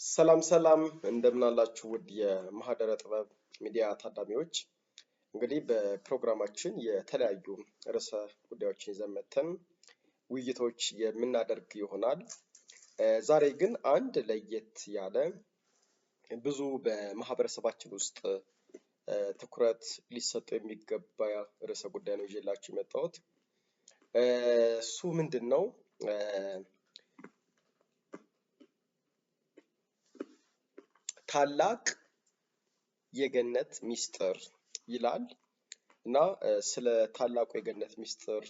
ሰላም ሰላም እንደምን አላችሁ ውድ የማህደረ ጥበብ ሚዲያ ታዳሚዎች። እንግዲህ በፕሮግራማችን የተለያዩ ርዕሰ ጉዳዮችን ይዘን መጥተን ውይይቶች የምናደርግ ይሆናል። ዛሬ ግን አንድ ለየት ያለ ብዙ በማህበረሰባችን ውስጥ ትኩረት ሊሰጠው የሚገባ ርዕሰ ጉዳይ ነው ይዤላችሁ የመጣሁት። እሱ ምንድነው? ታላቅ የገነት ሚስጥር ይላል እና ስለ ታላቁ የገነት ሚስጥር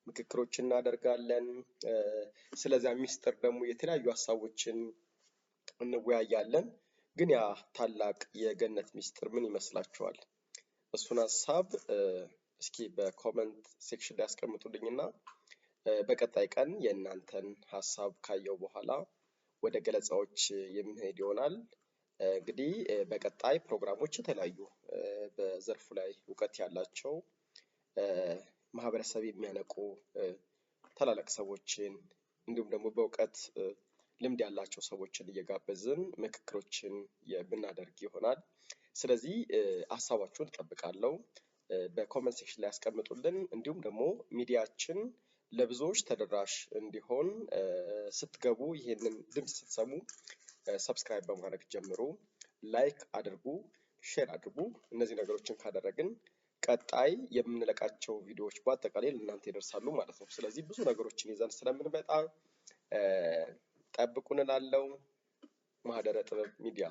ምክክሮችን እናደርጋለን። ስለዛ ሚስጥር ደግሞ የተለያዩ ሀሳቦችን እንወያያለን። ግን ያ ታላቅ የገነት ሚስጥር ምን ይመስላችኋል? እሱን ሀሳብ እስኪ በኮመንት ሴክሽን ላይ አስቀምጡልኝና በቀጣይ ቀን የእናንተን ሀሳብ ካየው በኋላ ወደ ገለጻዎች የምንሄድ ይሆናል። እንግዲህ በቀጣይ ፕሮግራሞች የተለያዩ በዘርፉ ላይ እውቀት ያላቸው ማህበረሰብ የሚያነቁ ታላላቅ ሰዎችን እንዲሁም ደግሞ በእውቀት ልምድ ያላቸው ሰዎችን እየጋበዝን ምክክሮችን የምናደርግ ይሆናል። ስለዚህ ሀሳባችሁን እጠብቃለሁ። በኮመንት ሴክሽን ላይ ያስቀምጡልን። እንዲሁም ደግሞ ሚዲያችን ለብዙዎች ተደራሽ እንዲሆን ስትገቡ ይሄንን ድምጽ ስትሰሙ ሰብስክራይብ በማድረግ ጀምሩ፣ ላይክ አድርጉ፣ ሼር አድርጉ። እነዚህ ነገሮችን ካደረግን ቀጣይ የምንለቃቸው ቪዲዮዎች በአጠቃላይ ለእናንተ ይደርሳሉ ማለት ነው። ስለዚህ ብዙ ነገሮችን ይዘን ስለምንመጣ ጠብቁን እላለሁ። ማህደረ ጥበብ ሚዲያ